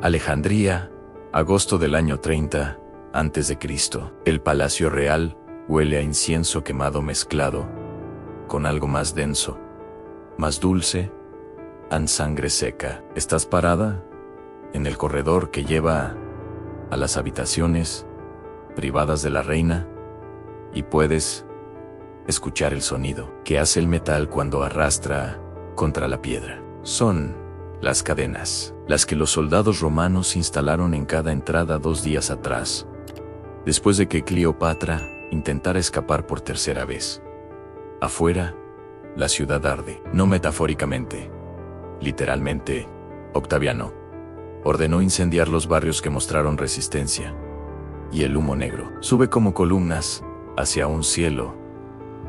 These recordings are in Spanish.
Alejandría, agosto del año 30 a.C. El palacio real huele a incienso quemado mezclado con algo más denso, más dulce, a sangre seca. Estás parada en el corredor que lleva a las habitaciones privadas de la reina y puedes escuchar el sonido que hace el metal cuando arrastra contra la piedra. Son las cadenas, las que los soldados romanos instalaron en cada entrada 2 días atrás, después de que Cleopatra intentara escapar por tercera vez. Afuera, la ciudad arde, no metafóricamente, literalmente. Octaviano ordenó incendiar los barrios que mostraron resistencia, y el humo negro sube como columnas hacia un cielo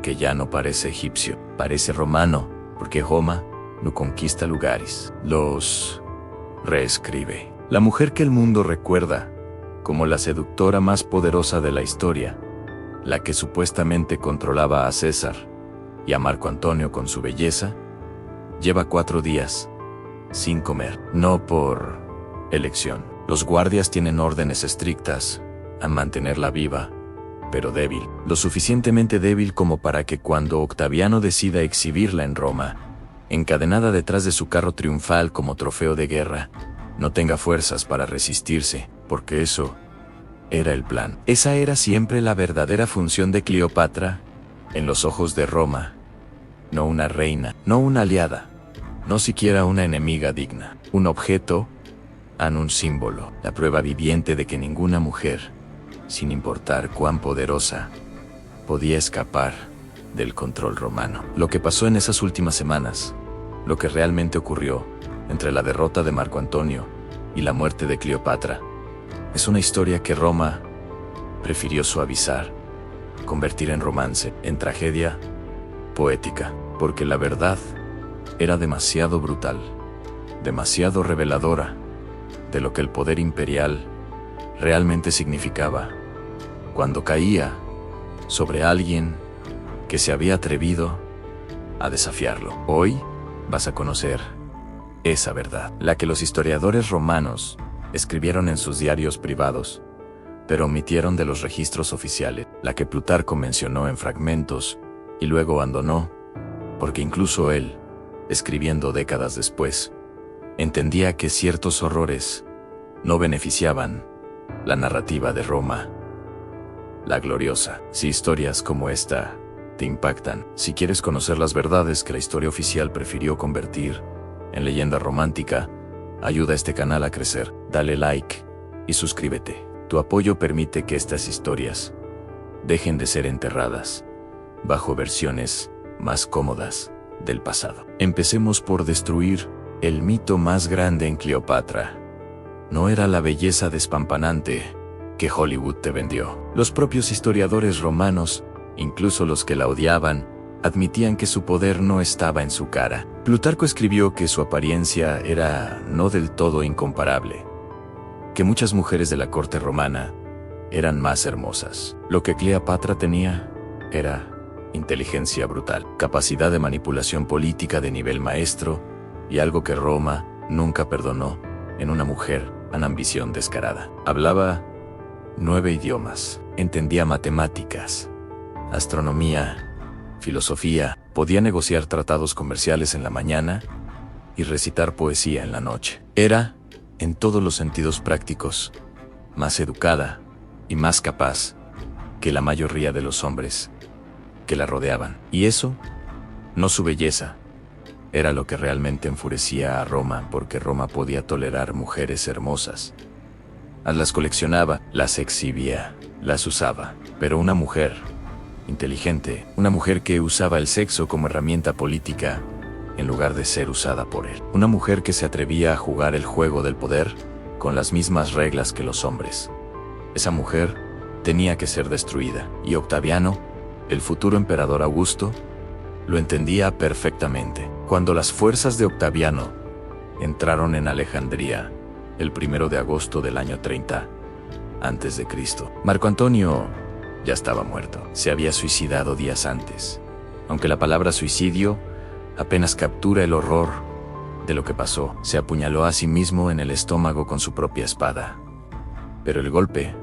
que ya no parece egipcio, parece romano, porque Roma no conquista lugares, los reescribe. La mujer que el mundo recuerda como la seductora más poderosa de la historia, la que supuestamente controlaba a César y a Marco Antonio con su belleza, lleva 4 días sin comer, no por elección. Los guardias tienen órdenes estrictas a mantenerla viva, pero débil, lo suficientemente débil como para que cuando Octaviano decida exhibirla en Roma, encadenada detrás de su carro triunfal como trofeo de guerra, no tenga fuerzas para resistirse, porque eso era el plan. Esa era siempre la verdadera función de Cleopatra en los ojos de Roma. No una reina, no una aliada, no siquiera una enemiga digna. Un objeto, un símbolo, la prueba viviente de que ninguna mujer, sin importar cuán poderosa, podía escapar del control romano. Lo que pasó en esas últimas semanas, lo que realmente ocurrió entre la derrota de Marco Antonio y la muerte de Cleopatra, es una historia que Roma prefirió suavizar, convertir en romance, en tragedia poética, porque la verdad era demasiado brutal, demasiado reveladora de lo que el poder imperial realmente significaba cuando caía sobre alguien que se había atrevido a desafiarlo. Hoy vas a conocer esa verdad, la que los historiadores romanos escribieron en sus diarios privados, pero omitieron de los registros oficiales, la que Plutarco mencionó en fragmentos y luego abandonó, porque incluso él, escribiendo décadas después, entendía que ciertos horrores no beneficiaban la narrativa de Roma la gloriosa. Si historias como esta te impactan, si quieres conocer las verdades que la historia oficial prefirió convertir en leyenda romántica, ayuda a este canal a crecer. Dale like y suscríbete. Tu apoyo permite que estas historias dejen de ser enterradas bajo versiones más cómodas del pasado. Empecemos por destruir el mito más grande en Cleopatra. No era la belleza despampanante que Hollywood te vendió. Los propios historiadores romanos, incluso los que la odiaban, admitían que su poder no estaba en su cara. Plutarco escribió que su apariencia era no del todo incomparable, que muchas mujeres de la corte romana eran más hermosas. Lo que Cleopatra tenía era inteligencia brutal, capacidad de manipulación política de nivel maestro y algo que Roma nunca perdonó en una mujer con ambición descarada. Hablaba 9 idiomas, entendía matemáticas, astronomía, filosofía, podía negociar tratados comerciales en la mañana y recitar poesía en la noche. Era, en todos los sentidos prácticos, más educada y más capaz que la mayoría de los hombres que la rodeaban. Y eso, no su belleza, era lo que realmente enfurecía a Roma, porque Roma podía tolerar mujeres hermosas. Las coleccionaba, las exhibía, las usaba, pero una mujer inteligente, una mujer que usaba el sexo como herramienta política en lugar de ser usada por él. Una mujer que se atrevía a jugar el juego del poder con las mismas reglas que los hombres. Esa mujer tenía que ser destruida, y Octaviano, el futuro emperador Augusto, lo entendía perfectamente. Cuando las fuerzas de Octaviano entraron en Alejandría el 1 de agosto del año 30 a.C., Marco Antonio ya estaba muerto. Se había suicidado días antes, aunque la palabra suicidio apenas captura el horror de lo que pasó. Se apuñaló a sí mismo en el estómago con su propia espada. Pero el golpe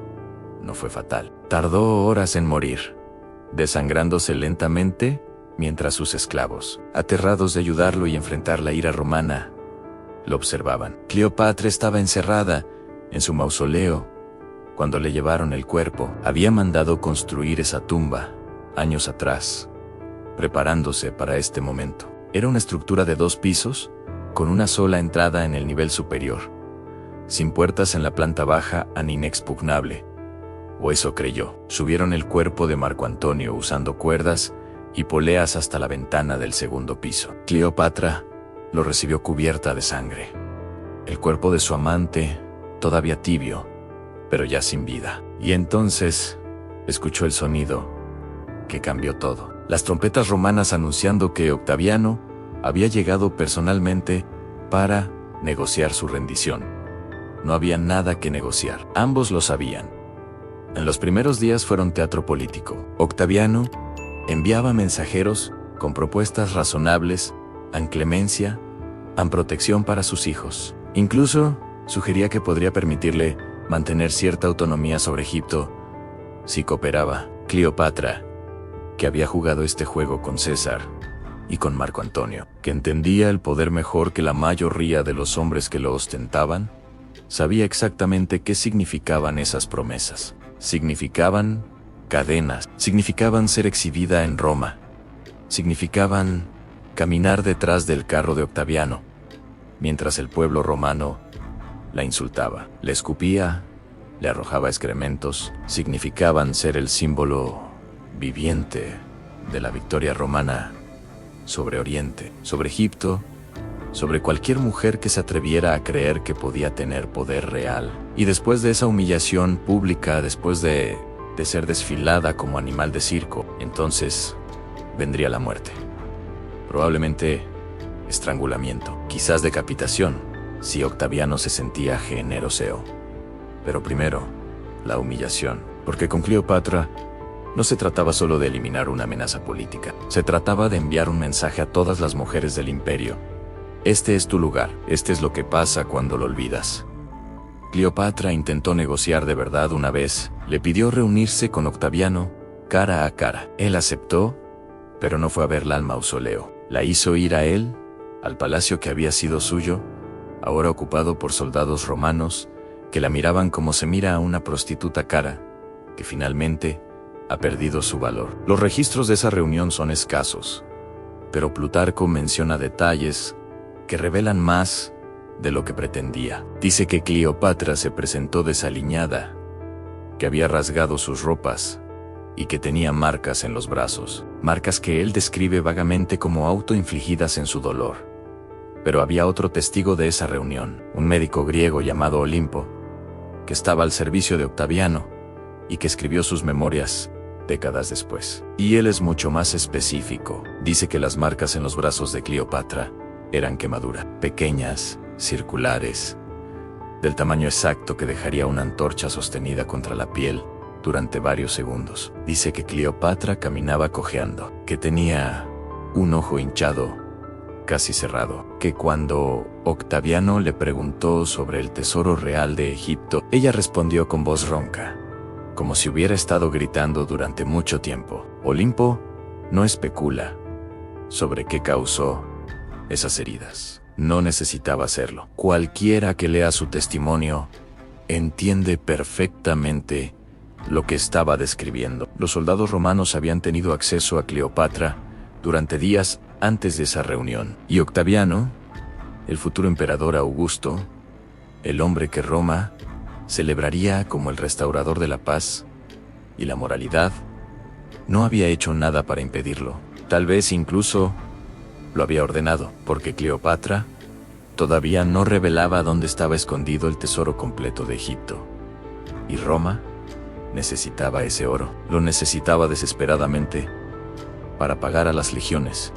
no fue fatal. Tardó horas en morir, desangrándose lentamente mientras sus esclavos, aterrados de ayudarlo y enfrentar la ira romana, lo observaban. Cleopatra estaba encerrada en su mausoleo cuando le llevaron el cuerpo. Había mandado construir esa tumba años atrás, preparándose para este momento. Era una estructura de 2 pisos, con una sola entrada en el nivel superior, sin puertas en la planta baja an inexpugnable, o eso creyó. Subieron el cuerpo de Marco Antonio usando cuerdas y poleas hasta la ventana del 2º piso. Cleopatra lo recibió cubierta de sangre. El cuerpo de su amante, todavía tibio, pero ya sin vida. Y entonces escuchó el sonido que cambió todo. Las trompetas romanas anunciando que Octaviano había llegado personalmente para negociar su rendición. No había nada que negociar. Ambos lo sabían. En los primeros días fueron teatro político. Octaviano enviaba mensajeros con propuestas razonables, an clemencia, an protección para sus hijos. Incluso sugería que podría permitirle mantener cierta autonomía sobre Egipto si cooperaba. Cleopatra, que había jugado este juego con César y con Marco Antonio, que entendía el poder mejor que la mayoría de los hombres que lo ostentaban, sabía exactamente qué significaban esas promesas. Significaban cadenas, significaban ser exhibida en Roma, significaban caminar detrás del carro de Octaviano, mientras el pueblo romano la insultaba, le escupía, le arrojaba excrementos. Significaban ser el símbolo viviente de la victoria romana sobre Oriente, sobre Egipto, sobre cualquier mujer que se atreviera a creer que podía tener poder real. Y después de esa humillación pública, después de ser desfilada como animal de circo, entonces vendría la muerte. Probablemente estrangulamiento, quizás decapitación, si Octaviano se sentía generoso. Pero primero, la humillación, porque con Cleopatra no se trataba solo de eliminar una amenaza política, se trataba de enviar un mensaje a todas las mujeres del imperio. Este es tu lugar, este es lo que pasa cuando lo olvidas. Cleopatra intentó negociar de verdad una vez, le pidió reunirse con Octaviano, cara a cara. Él aceptó, pero no fue a verla al mausoleo. La hizo ir a él, al palacio que había sido suyo, ahora ocupado por soldados romanos, que la miraban como se mira a una prostituta cara, que finalmente ha perdido su valor. Los registros de esa reunión son escasos, pero Plutarco menciona detalles que revelan más de lo que pretendía. Dice que Cleopatra se presentó desaliñada, que había rasgado sus ropas y que tenía marcas en los brazos, marcas que él describe vagamente como autoinfligidas en su dolor. Pero había otro testigo de esa reunión, un médico griego llamado Olimpo, que estaba al servicio de Octaviano y que escribió sus memorias décadas después. Y él es mucho más específico. Dice que las marcas en los brazos de Cleopatra eran quemadura, pequeñas, circulares, del tamaño exacto que dejaría una antorcha sostenida contra la piel durante varios segundos. Dice que Cleopatra caminaba cojeando, que tenía un ojo hinchado, casi cerrado, que cuando Octaviano le preguntó sobre el tesoro real de Egipto, ella respondió con voz ronca, como si hubiera estado gritando durante mucho tiempo. Olimpo no especula sobre qué causó esas heridas. No necesitaba hacerlo. Cualquiera que lea su testimonio entiende perfectamente lo que estaba describiendo. Los soldados romanos habían tenido acceso a Cleopatra durante días antes de esa reunión. Y Octaviano, el futuro emperador Augusto, el hombre que Roma celebraría como el restaurador de la paz y la moralidad, no había hecho nada para impedirlo. Tal vez incluso lo había ordenado, porque Cleopatra todavía no revelaba dónde estaba escondido el tesoro completo de Egipto. Y Roma necesitaba ese oro. Lo necesitaba desesperadamente para pagar a las legiones,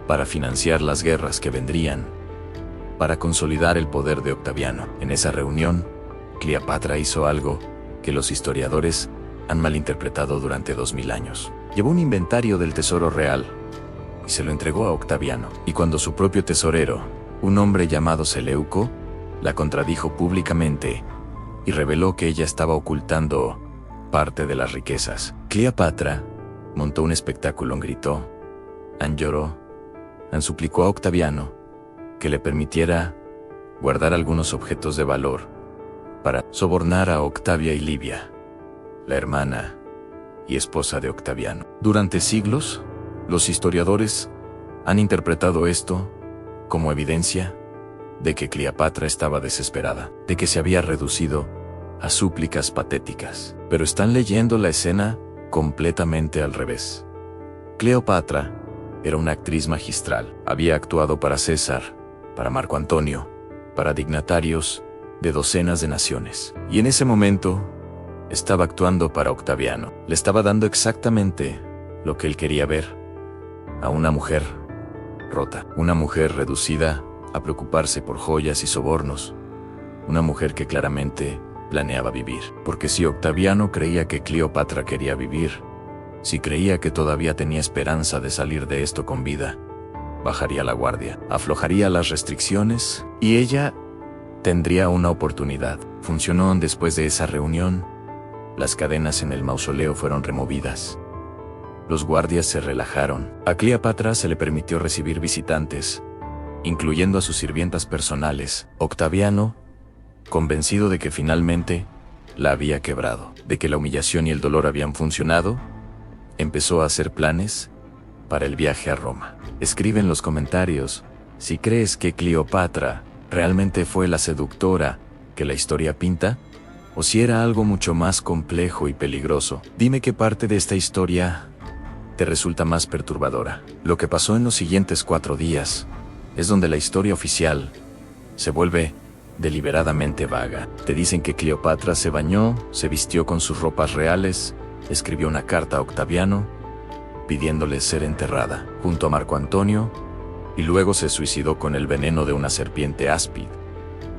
para financiar las guerras que vendrían, para consolidar el poder de Octaviano. En esa reunión, Cleopatra hizo algo que los historiadores han malinterpretado durante 2000 años. Llevó un inventario del tesoro real y se lo entregó a Octaviano. Y cuando su propio tesorero, Un hombre llamado Seleuco la contradijo públicamente y reveló que ella estaba ocultando parte de las riquezas. Cleopatra montó un espectáculo, gritó, lloró, suplicó a Octaviano que le permitiera guardar algunos objetos de valor para sobornar a Octavia y Livia, la hermana y esposa de Octaviano. Durante siglos, los historiadores han interpretado esto como evidencia de que Cleopatra estaba desesperada, de que se había reducido a súplicas patéticas. Pero están leyendo la escena completamente al revés. Cleopatra era una actriz magistral. Había actuado para César, para Marco Antonio, para dignatarios de docenas de naciones. Y en ese momento estaba actuando para Octaviano. Le estaba dando exactamente lo que él quería ver: a una mujer rota, una mujer reducida a preocuparse por joyas y sobornos, una mujer que claramente planeaba vivir. Porque si Octaviano creía que Cleopatra quería vivir, si creía que todavía tenía esperanza de salir de esto con vida, bajaría la guardia, aflojaría las restricciones y ella tendría una oportunidad. Funcionó. Después de esa reunión, las cadenas en el mausoleo fueron removidas. Los guardias se relajaron. A Cleopatra se le permitió recibir visitantes, incluyendo a sus sirvientas personales. Octaviano, convencido de que finalmente la había quebrado, de que la humillación y el dolor habían funcionado, empezó a hacer planes para el viaje a Roma. Escribe en los comentarios si crees que Cleopatra realmente fue la seductora que la historia pinta, o si era algo mucho más complejo y peligroso. Dime qué parte de esta historia te resulta más perturbadora. Lo que pasó en los siguientes 4 días es donde la historia oficial se vuelve deliberadamente vaga. Te dicen que Cleopatra se bañó, se vistió con sus ropas reales, escribió una carta a Octaviano pidiéndole ser enterrada junto a Marco Antonio y luego se suicidó con el veneno de una serpiente áspid,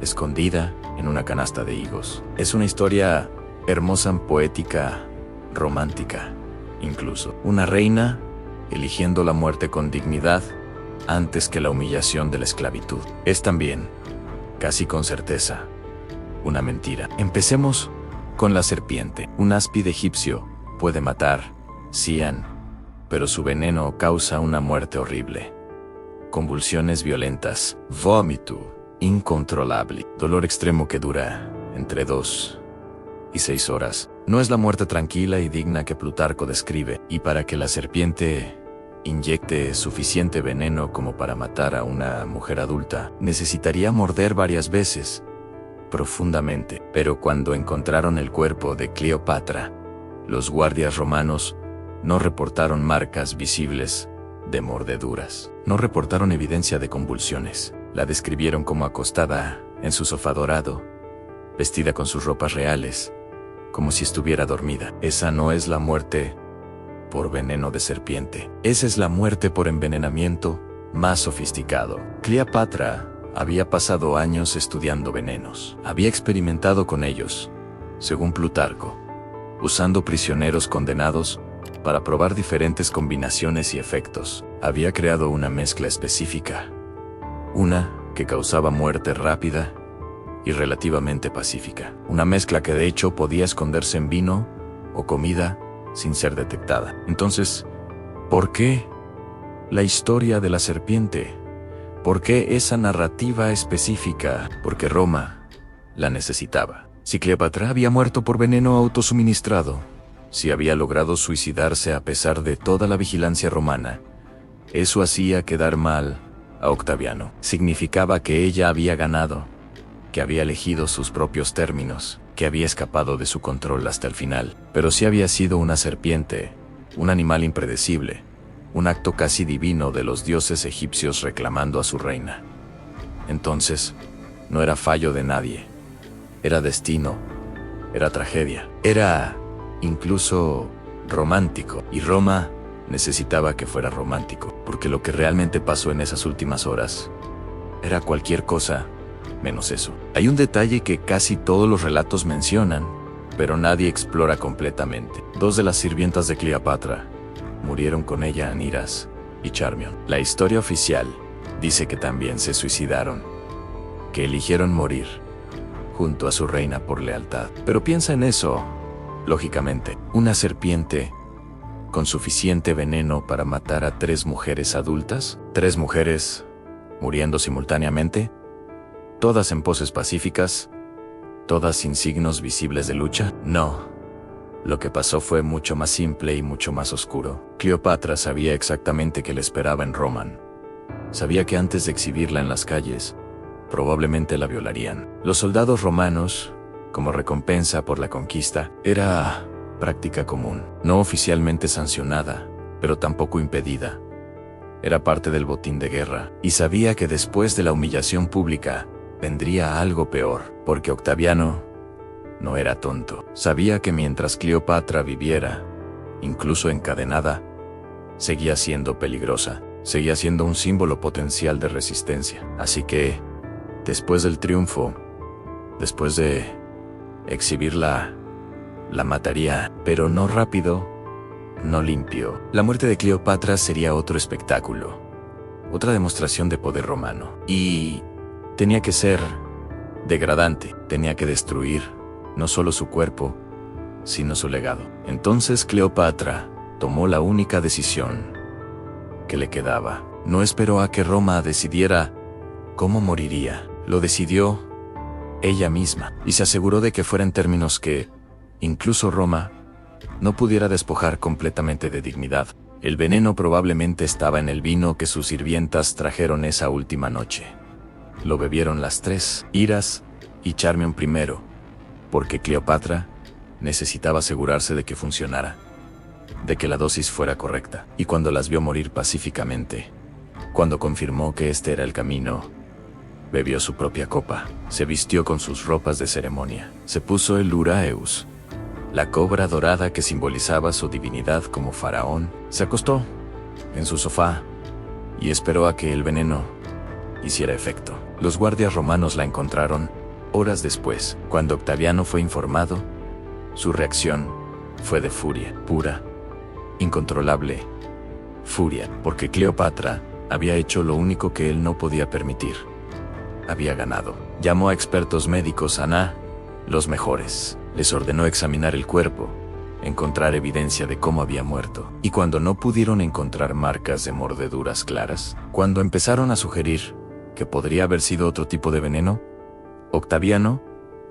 escondida en una canasta de higos. Es una historia hermosa, poética, romántica, incluso. Una reina eligiendo la muerte con dignidad antes que la humillación de la esclavitud. Es también, casi con certeza, una mentira. Empecemos con la serpiente. Un áspid egipcio puede matar, pero su veneno causa una muerte horrible. Convulsiones violentas, vómito incontrolable, dolor extremo que dura entre 2 y 6 horas. No es la muerte tranquila y digna que Plutarco describe, y para que la serpiente inyecte suficiente veneno como para matar a una mujer adulta, necesitaría morder varias veces, profundamente. Pero cuando encontraron el cuerpo de Cleopatra, los guardias romanos no reportaron marcas visibles de mordeduras. No reportaron evidencia de convulsiones. La describieron como acostada en su sofá dorado, vestida con sus ropas reales, como si estuviera dormida. Esa no es la muerte por veneno de serpiente. Esa es la muerte por envenenamiento más sofisticado. Cleopatra había pasado años estudiando venenos. Había experimentado con ellos, según Plutarco, usando prisioneros condenados para probar diferentes combinaciones y efectos. Había creado una mezcla específica, una que causaba muerte rápida y relativamente pacífica. Una mezcla que de hecho podía esconderse en vino o comida sin ser detectada. Entonces, ¿por qué la historia de la serpiente? ¿Por qué esa narrativa específica? Porque Roma la necesitaba. Si Cleopatra había muerto por veneno autosuministrado, si había logrado suicidarse a pesar de toda la vigilancia romana, eso hacía quedar mal a Octaviano. Significaba que ella había ganado, que había elegido sus propios términos, que había escapado de su control hasta el final. Pero si había sido una serpiente, un animal impredecible, un acto casi divino de los dioses egipcios reclamando a su reina. Entonces, no era fallo de nadie. Era destino, era tragedia, era incluso romántico. Y Roma necesitaba que fuera romántico, porque lo que realmente pasó en esas últimas horas era cualquier cosa menos eso. Hay un detalle que casi todos los relatos mencionan, pero nadie explora completamente. 2 de las sirvientas de Cleopatra murieron con ella, Aniras y Charmion. La historia oficial Dice que también se suicidaron, que eligieron morir junto a su reina por lealtad. Pero piensa en eso, lógicamente, una serpiente con suficiente veneno para matar a 3 mujeres adultas, 3 mujeres muriendo simultáneamente, todas en poses pacíficas, todas sin signos visibles de lucha. No. Lo que pasó fue mucho más simple y mucho más oscuro. Cleopatra sabía exactamente qué le esperaba en Roma. Sabía que antes de exhibirla en las calles, probablemente la violarían. Los soldados romanos, como recompensa por la conquista, era práctica común, no oficialmente sancionada, pero tampoco impedida. Era parte del botín de guerra, y sabía que después de la humillación pública, vendría algo peor, porque Octaviano no era tonto. Sabía que mientras Cleopatra viviera, incluso encadenada, seguía siendo peligrosa, seguía siendo un símbolo potencial de resistencia. Así que, después del triunfo, después de exhibirla, la mataría, pero no rápido, no limpio. La muerte de Cleopatra sería otro espectáculo, otra demostración de poder romano. Y tenía que ser degradante, tenía que destruir no solo su cuerpo, sino su legado. Entonces Cleopatra tomó la única decisión que le quedaba. No esperó a que Roma decidiera cómo moriría. Lo decidió ella misma, y se aseguró de que fuera en términos que, incluso Roma, no pudiera despojar completamente de dignidad. El veneno probablemente estaba en el vino que sus sirvientas trajeron esa última noche. Lo bebieron las 3, Iras y Charmion primero, porque Cleopatra necesitaba asegurarse de que funcionara, de que la dosis fuera correcta. Y cuando las vio morir pacíficamente, cuando confirmó que este era el camino, bebió su propia copa, se vistió con sus ropas de ceremonia, se puso el Uraeus, la cobra dorada que simbolizaba su divinidad como faraón, se acostó en su sofá y esperó a que el veneno hiciera efecto. Los guardias romanos la encontraron horas después. Cuando Octaviano fue informado, su reacción fue de furia, pura, incontrolable furia, porque Cleopatra había hecho lo único que él no podía permitir. Había ganado. Llamó a expertos médicos, los mejores. Les ordenó examinar el cuerpo, encontrar evidencia de cómo había muerto. Y cuando no pudieron encontrar marcas de mordeduras claras, cuando empezaron a sugerir que podría haber sido otro tipo de veneno, Octaviano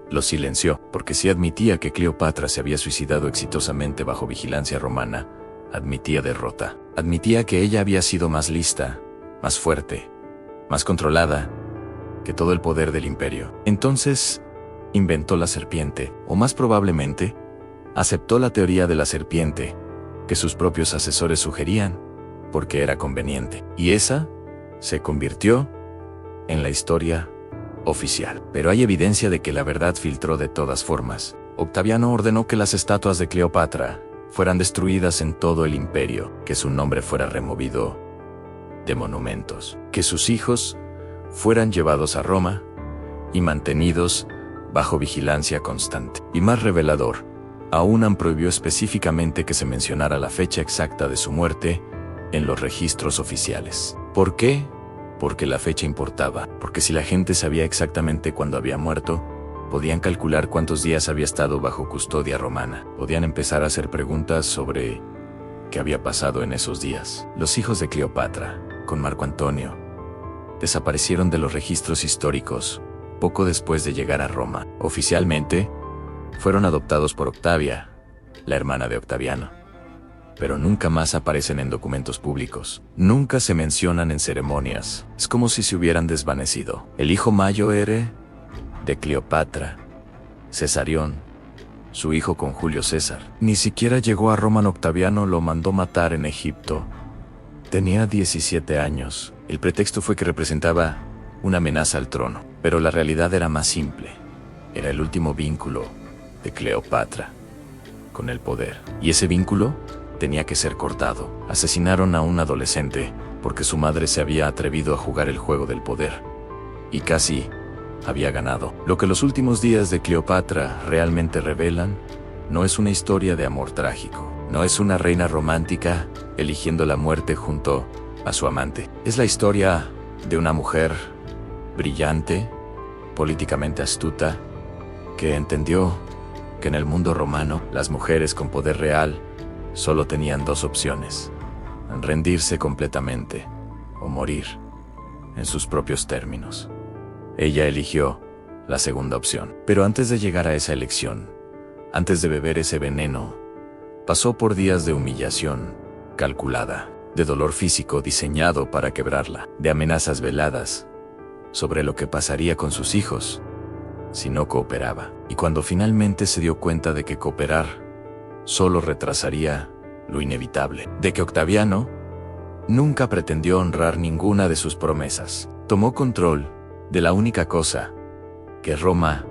lo silenció, porque si admitía que Cleopatra se había suicidado exitosamente bajo vigilancia romana, admitía derrota. Admitía que ella había sido más lista, más fuerte, más controlada que todo el poder del imperio. Entonces, inventó la serpiente, o más probablemente, aceptó la teoría de la serpiente que sus propios asesores sugerían, porque era conveniente. Y esa se convirtió en la historia oficial. Pero hay evidencia de que la verdad filtró de todas formas. Octaviano ordenó que las estatuas de Cleopatra fueran destruidas en todo el imperio, que su nombre fuera removido de monumentos, que sus hijos fueran llevados a Roma y mantenidos bajo vigilancia constante. Y más revelador, aún prohibió específicamente que se mencionara la fecha exacta de su muerte en los registros oficiales. ¿Por qué? Porque la fecha importaba, porque si la gente sabía exactamente cuándo había muerto, podían calcular cuántos días había estado bajo custodia romana. Podían empezar a hacer preguntas sobre qué había pasado en esos días. Los hijos de Cleopatra, con Marco Antonio, desaparecieron de los registros históricos poco después de llegar a Roma. Oficialmente, fueron adoptados por Octavia, la hermana de Octaviano, pero nunca más aparecen en documentos públicos. Nunca se mencionan en ceremonias. Es como si se hubieran desvanecido. El hijo mayor de Cleopatra, Cesarión, su hijo con Julio César, ni siquiera llegó a Roma. Octaviano lo mandó matar en Egipto. Tenía 17 años. El pretexto fue que representaba una amenaza al trono, pero la realidad era más simple. Era el último vínculo de Cleopatra con el poder, y ese vínculo tenía que ser cortado. Asesinaron a un adolescente porque su madre se había atrevido a jugar el juego del poder, y casi había ganado. Lo que los últimos días de Cleopatra realmente revelan no es una historia de amor trágico, no es una reina romántica eligiendo la muerte junto a su amante. Es la historia de una mujer brillante, políticamente astuta, que entendió que en el mundo romano las mujeres con poder real solo tenían dos opciones: rendirse completamente o morir en sus propios términos. Ella eligió la segunda opción. Pero antes de llegar a esa elección, antes de beber ese veneno, pasó por días de humillación calculada, de dolor físico diseñado para quebrarla, de amenazas veladas sobre lo que pasaría con sus hijos si no cooperaba. Y cuando finalmente se dio cuenta de que cooperar solo retrasaría lo inevitable, de que Octaviano nunca pretendió honrar ninguna de sus promesas, tomó control de la única cosa que Roma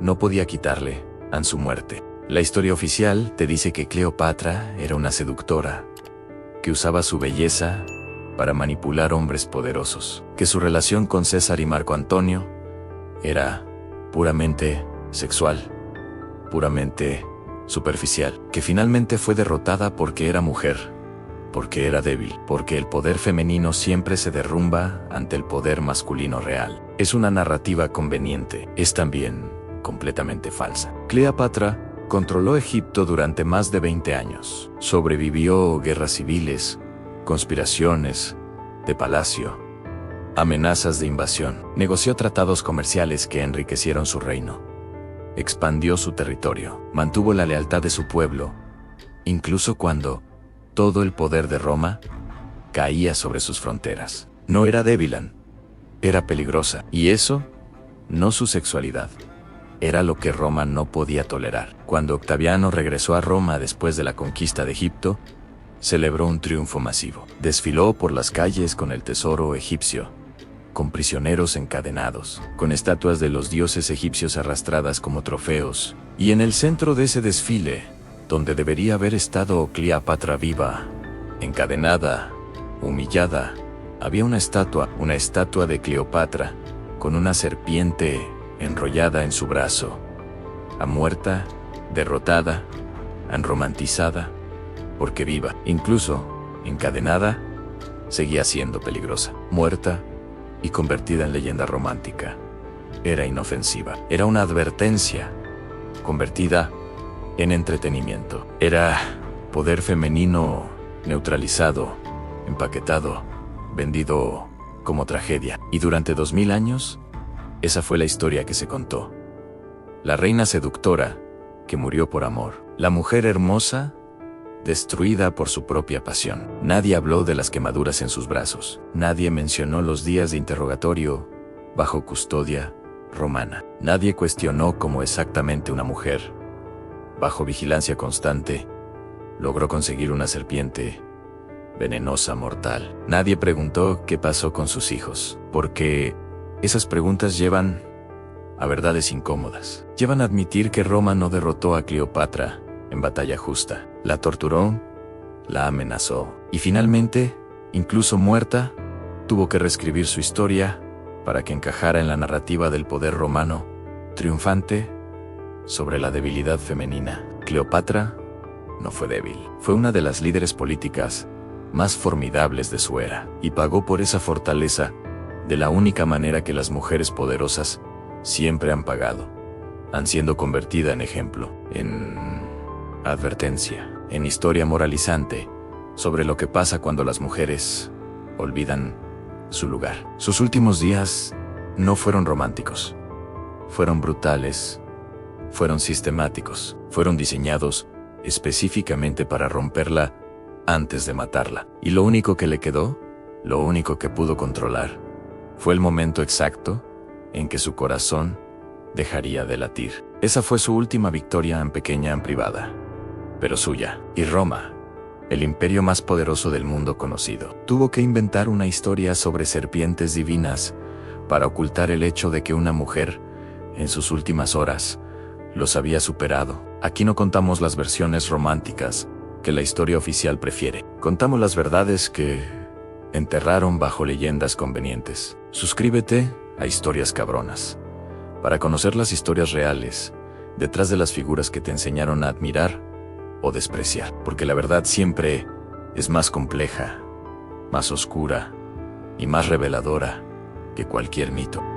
no podía quitarle a su muerte. La historia oficial te dice que Cleopatra era una seductora, que usaba su belleza para manipular hombres poderosos, que su relación con César y Marco Antonio era puramente sexual, puramente superficial, que finalmente fue derrotada porque era mujer, porque era débil, porque el poder femenino siempre se derrumba ante el poder masculino real. Es una narrativa conveniente, es también completamente falsa. Cleopatra controló Egipto durante más de 20 años. Sobrevivió guerras civiles, conspiraciones de palacio, amenazas de invasión. Negoció tratados comerciales que enriquecieron su reino. Expandió su territorio. Mantuvo la lealtad de su pueblo, incluso cuando todo el poder de Roma caía sobre sus fronteras. No era débil, era peligrosa. Y eso, no su sexualidad, era lo que Roma no podía tolerar. Cuando Octaviano regresó a Roma después de la conquista de Egipto, celebró un triunfo masivo. Desfiló por las calles con el tesoro egipcio, con prisioneros encadenados, con estatuas de los dioses egipcios arrastradas como trofeos. Y en el centro de ese desfile, donde debería haber estado Cleopatra viva, encadenada, humillada, había una estatua de Cleopatra, con una serpiente enrollada en su brazo, muerta, derrotada, romantizada, porque viva, incluso encadenada, seguía siendo peligrosa. Muerta y convertida en leyenda romántica, era inofensiva. Era una advertencia, convertida en entretenimiento. Era poder femenino neutralizado, empaquetado, vendido como tragedia. Y durante 2000 años, esa fue la historia que se contó. La reina seductora que murió por amor. La mujer hermosa destruida por su propia pasión. Nadie habló de las quemaduras en sus brazos. Nadie mencionó los días de interrogatorio bajo custodia romana. Nadie cuestionó cómo exactamente una mujer, bajo vigilancia constante, logró conseguir una serpiente venenosa mortal. Nadie preguntó qué pasó con sus hijos, porque esas preguntas llevan a verdades incómodas. Llevan a admitir que Roma no derrotó a Cleopatra en batalla justa. La torturó, la amenazó, y finalmente, incluso muerta, tuvo que reescribir su historia para que encajara en la narrativa del poder romano, triunfante sobre la debilidad femenina. Cleopatra no fue débil. Fue una de las líderes políticas más formidables de su era, y pagó por esa fortaleza de la única manera que las mujeres poderosas siempre han pagado, siendo convertida en ejemplo, en advertencia, en historia moralizante sobre lo que pasa cuando las mujeres olvidan su lugar. Sus últimos días no fueron románticos, fueron brutales, fueron sistemáticos, fueron diseñados específicamente para romperla antes de matarla. Y lo único que le quedó, lo único que pudo controlar, fue el momento exacto en que su corazón dejaría de latir. Esa fue su última victoria en pequeña, en privada, pero suya. Y Roma, el imperio más poderoso del mundo conocido, tuvo que inventar una historia sobre serpientes divinas para ocultar el hecho de que una mujer, en sus últimas horas, los había superado. Aquí no contamos las versiones románticas que la historia oficial prefiere. Contamos las verdades que enterraron bajo leyendas convenientes. Suscríbete a Historias Cabronas para conocer las historias reales detrás de las figuras que te enseñaron a admirar o despreciar, porque la verdad siempre es más compleja, más oscura y más reveladora que cualquier mito.